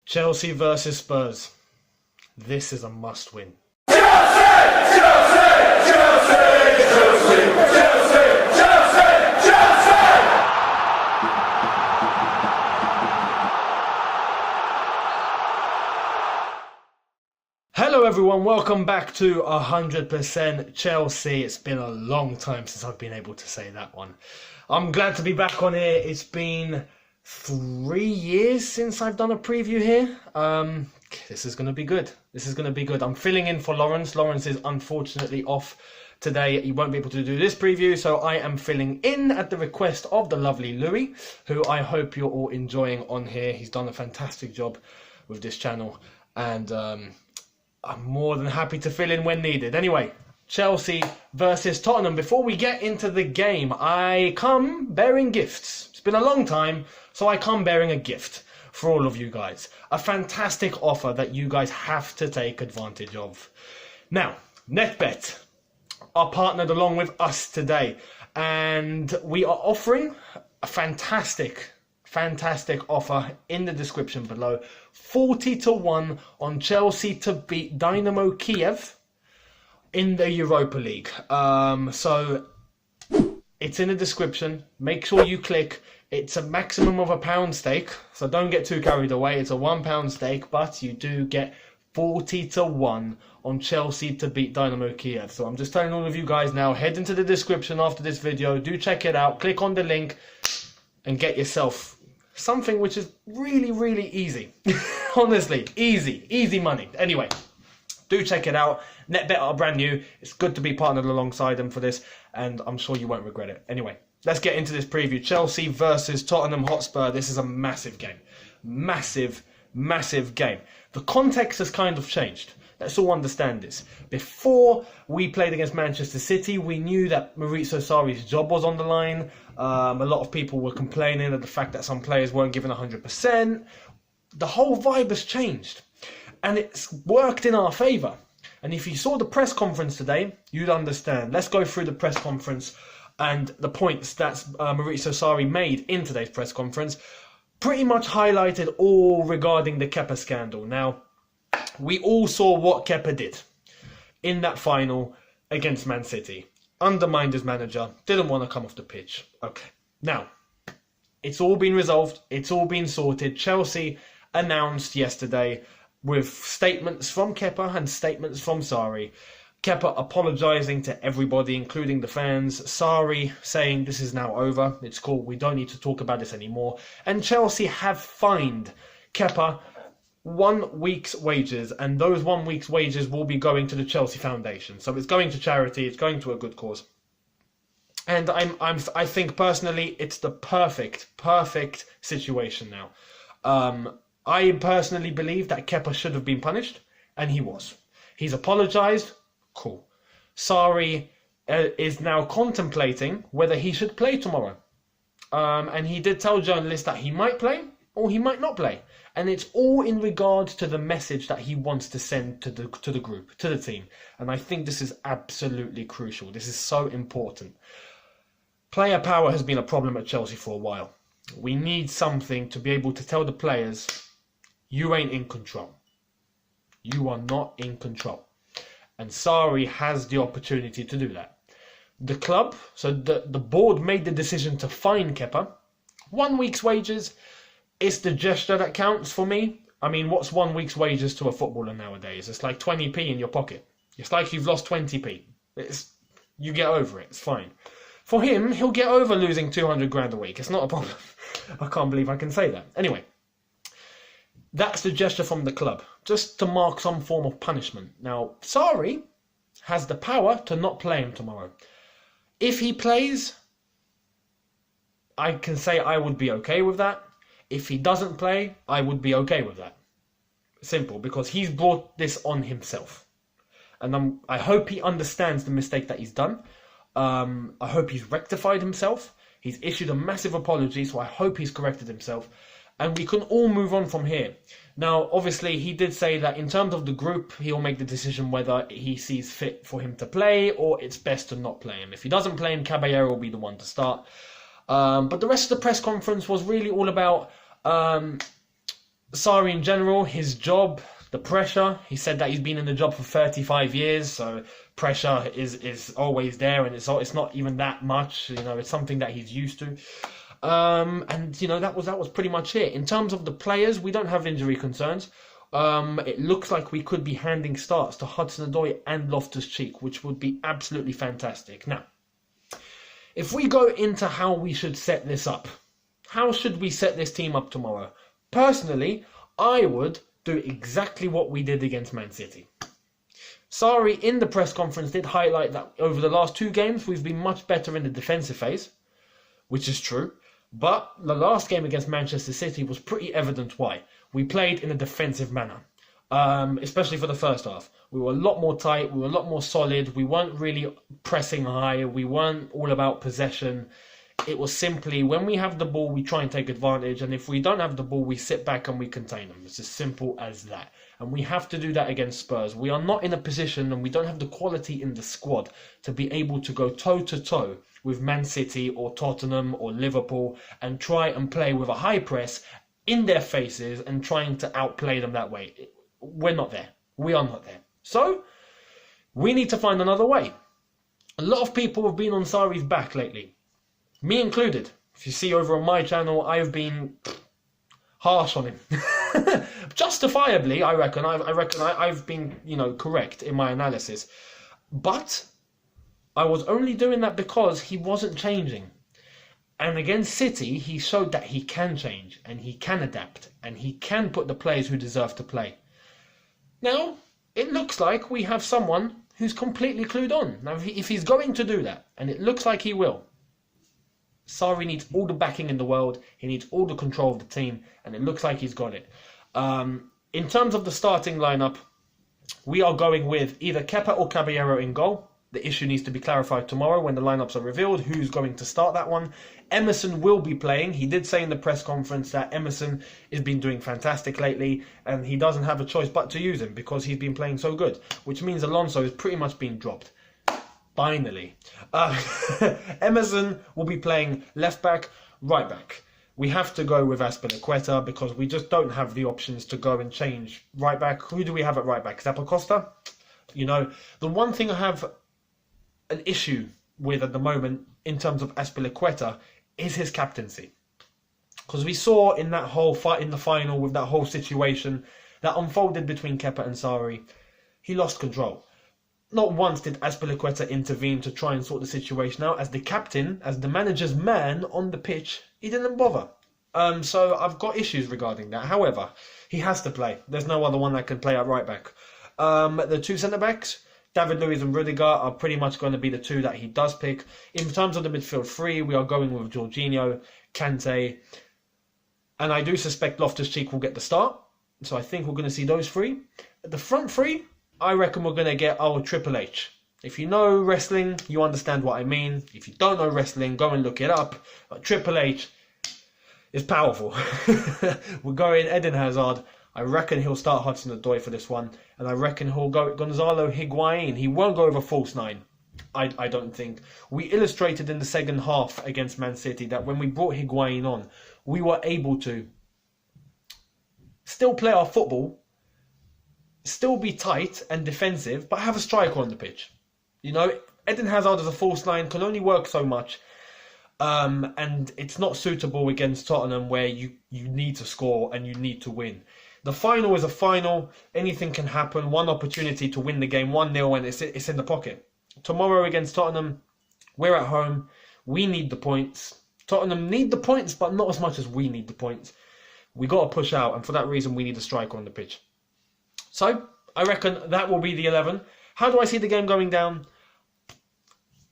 Chelsea versus Spurs. This is a must-win. Hello everyone, welcome back to 100% Chelsea. It's been a long time since I've been able to say that one. I'm glad to be back on here. It's been 3 years since I've done a preview here. This is going to be good. I'm filling in for Lawrence. Lawrence is unfortunately off today. He won't be able to do this preview, so I am filling in at the request of the lovely Louis, who I hope you're all enjoying on here. He's done a fantastic job with this channel, and I'm more than happy to fill in when needed. Anyway, Chelsea versus Tottenham. Before we get into the game, I come bearing gifts. It's been a long time, so I come bearing a gift for all of you guys. A fantastic offer that you guys have to take advantage of. Now, NetBet are partnered along with us today, and we are offering a fantastic offer in the description below. 40-1 on Chelsea to beat Dynamo Kiev in the Europa League. So it's in the description. Make sure you click. It's a maximum of £1 stake, so don't get too carried away. It's a £1 stake, but you do get 40-1 on Chelsea to beat Dynamo Kiev. So I'm just telling all of you guys now, head into the description after this video. Do check it out. Click on the link and get yourself something which is really easy. Honestly, easy money. Anyway, do check it out. NetBet are brand new. It's good to be partnered alongside them for this, and I'm sure you won't regret it. Anyway, let's get into this preview. Chelsea versus Tottenham Hotspur. This is a massive game. Massive game. The context has kind of changed. Let's all understand this. Before we played against Manchester City, we knew that Maurizio Sarri's job was on the line. A lot of people were complaining at the fact that some players weren't given 100%. The whole vibe has changed, and it's worked in our favour. And if you saw the press conference today, you'd understand. Let's go through the press conference and the points that Maurizio Sarri made in today's press conference. Pretty much highlighted all regarding the Kepa scandal. Now, we all saw what Kepa did in that final against Man City. Undermined his manager, didn't want to come off the pitch. Okay, now, it's all been resolved, it's all been sorted. Chelsea announced yesterday with statements from Kepa and statements from Sarri. Kepa apologising to everybody, including the fans. Sarri saying this is now over, it's cool, we don't need to talk about this anymore. And Chelsea have fined Kepa 1 week's wages, and those 1 week's wages will be going to the Chelsea Foundation. So it's going to charity, it's going to a good cause. And I think personally it's the perfect situation now. I personally believe that Kepa should have been punished, and he was. He's apologised, cool. Sarri is now contemplating whether he should play tomorrow. And he did tell journalists that he might play or he might not play. And it's all in regards to the message that he wants to send to the group, to the team. And I think this is absolutely crucial. This is so important. Player power has been a problem at Chelsea for a while. We need something to be able to tell the players, you ain't in control. You are not in control. And Sarri has the opportunity to do that. The club, so the board made the decision to fine Kepa. 1 week's wages. It's the gesture that counts for me. I mean, what's 1 week's wages to a footballer nowadays? It's like 20p in your pocket. It's like you've lost 20p. You get over it. It's fine. For him, he'll get over losing 200 grand a week. It's not a problem. I can't believe I can say that. Anyway, that's the gesture from the club, just to mark some form of punishment. Now, Sarri has the power to not play him tomorrow. If he plays, I can say I would be okay with that. If he doesn't play, I would be okay with that. Simple, because he's brought this on himself. And I hope he understands the mistake that he's done. I hope he's rectified himself. He's issued a massive apology, so I hope he's corrected himself. And we can all move on from here. Now, obviously, he did say that in terms of the group, he'll make the decision whether he sees fit for him to play or it's best to not play him. If he doesn't play him, Caballero will be the one to start. But the rest of the press conference was really all about Sarri in general, his job, the pressure. He said that he's been in the job for 35 years, so pressure is always there, and it's not even that much. It's something that he's used to. And that was pretty much it. In terms of the players, we don't have injury concerns. It looks like we could be handing starts to Hudson-Odoi and Loftus-Cheek, which would be absolutely fantastic. Now, if we go into how we should set this up, how should we set this team up tomorrow? Personally, I would do exactly what we did against Man City. Sarri in the press conference did highlight that over the last 2 games we've been much better in the defensive phase, which is true. But the last game against Manchester City was pretty evident why. We played in a defensive manner, especially for the first half. We were a lot more tight, we were a lot more solid, we weren't really pressing high, we weren't all about possession. It was simply, when we have the ball, we try and take advantage, and if we don't have the ball, we sit back and we contain them. It's as simple as that. And we have to do that against Spurs. We are not in a position, and we don't have the quality in the squad to be able to go toe-to-toe with Man City or Tottenham or Liverpool and try and play with a high press in their faces and trying to outplay them that way. We're not there. We are not there. So, we need to find another way. A lot of people have been on Sarri's back lately. Me included. If you see over on my channel, I've been harsh on him. Justifiably, I reckon. I've been, correct in my analysis. But I was only doing that because he wasn't changing. And against City, he showed that he can change and he can adapt and he can put the players who deserve to play. Now, it looks like we have someone who's completely clued on. Now, if he's going to do that, and it looks like he will, Sarri needs all the backing in the world, he needs all the control of the team, and it looks like he's got it. In terms of the starting lineup, we are going with either Kepa or Caballero in goal. The issue needs to be clarified tomorrow when the lineups are revealed, who's going to start that one. Emerson will be playing. He did say in the press conference that Emerson has been doing fantastic lately, and he doesn't have a choice but to use him because he's been playing so good, which means Alonso has pretty much been dropped. Finally. Emerson will be playing left back, right back. We have to go with Azpilicueta because we just don't have the options to go and change right back. Who do we have at right back? Zappacosta? The one thing I have an issue with at the moment in terms of Azpilicueta is his captaincy. Because we saw in that whole fight in the final with that whole situation that unfolded between Kepa and Sarri, he lost control. Not once did Azpilicueta intervene to try and sort the situation out. As the captain, as the manager's man on the pitch, he didn't bother. So I've got issues regarding that. However, he has to play. There's no other one that can play at right back. The 2 centre-backs, David Luiz and Rudiger, are pretty much going to be the 2 that he does pick. In terms of the midfield 3, we are going with Jorginho, Kante, and I do suspect Loftus-Cheek will get the start. So I think we're going to see those 3. The front 3, I reckon we're going to get our Triple H. If you know wrestling, you understand what I mean. If you don't know wrestling, go and look it up. But Triple H is powerful. We're going Eden Hazard. I reckon he'll start Hudson-Odoi for this one. And I reckon he'll go Gonzalo Higuain. He won't go over false 9. I don't think. We illustrated in the second half against Man City that when we brought Higuain on, we were able to still play our football, still be tight and defensive, but have a striker on the pitch. Eden Hazard as a false 9 can only work so much, and it's not suitable against Tottenham where you need to score and you need to win. The final is a final. Anything can happen. One opportunity to win the game 1-0 and it's in the pocket. Tomorrow against Tottenham, we're at home. We need the points. Tottenham need the points, but not as much as we need the points. We got to push out, and for that reason, we need a striker on the pitch. So, I reckon that will be the 11. How do I see the game going down?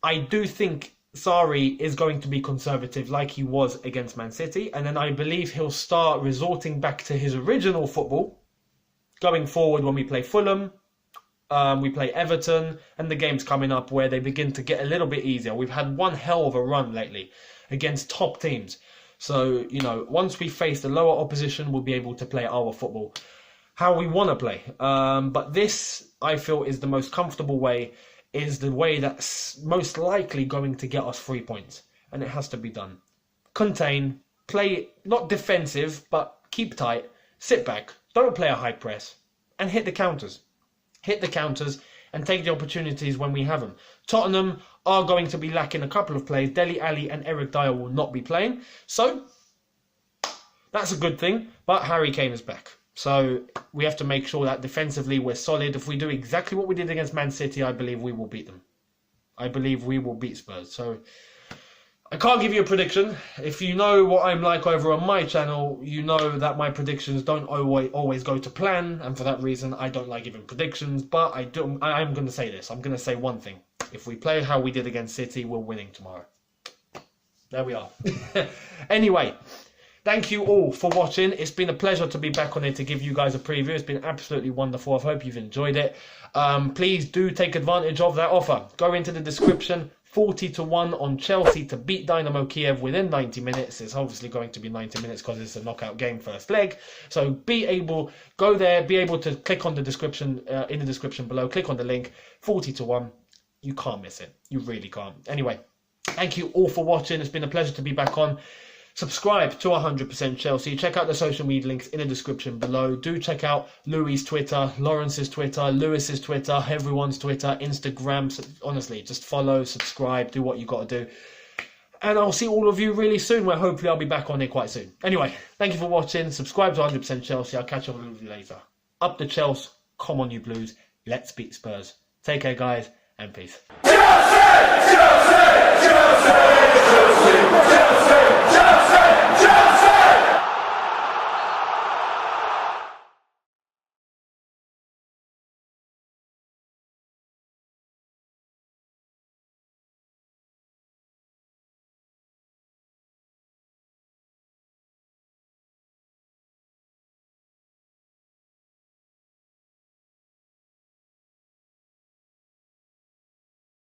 I do think Sarri is going to be conservative like he was against Man City. And then I believe he'll start resorting back to his original football. Going forward when we play Fulham, we play Everton, and the games coming up where they begin to get a little bit easier. We've had one hell of a run lately against top teams. So, once we face the lower opposition, we'll be able to play our football how we want to play. But this, I feel, is the most comfortable way, is the way that's most likely going to get us 3 points. And it has to be done. Contain, play, not defensive, but keep tight, sit back, don't play a high press, and hit the counters. Hit the counters and take the opportunities when we have them. Tottenham are going to be lacking a couple of players. Dele Alli and Eric Dyer will not be playing. So, that's a good thing. But Harry Kane is back. So, we have to make sure that defensively we're solid. If we do exactly what we did against Man City, I believe we will beat them. I believe we will beat Spurs. So, I can't give you a prediction. If you know what I'm like over on my channel, you know that my predictions don't always go to plan, and for that reason, I don't like giving predictions. But I am going to say this. I'm going to say one thing. If we play how we did against City, we're winning tomorrow. There we are. Anyway, thank you all for watching. It's been a pleasure to be back on here to give you guys a preview. It's been absolutely wonderful. I hope you've enjoyed it. Please do take advantage of that offer. Go into the description. 40-1 on Chelsea to beat Dynamo Kiev within 90 minutes. It's obviously going to be 90 minutes because it's a knockout game first leg. So go there, be able to click on the description, in the description below, click on the link, 40-1. You can't miss it. You really can't. Anyway, thank you all for watching. It's been a pleasure to be back on. Subscribe to 100% Chelsea. Check out the social media links in the description below. Do check out Louis' Twitter, Lawrence's Twitter, Lewis's Twitter, everyone's Twitter, Instagram. Honestly, just follow, subscribe, do what you got to do. And I'll see all of you really soon, where hopefully I'll be back on here quite soon. Anyway, thank you for watching. Subscribe to 100% Chelsea. I'll catch up with you later. Up the Chelsea. Come on, you Blues. Let's beat Spurs. Take care, guys, and peace. Chelsea! Chelsea! Chelsea! Chelsea! Chelsea!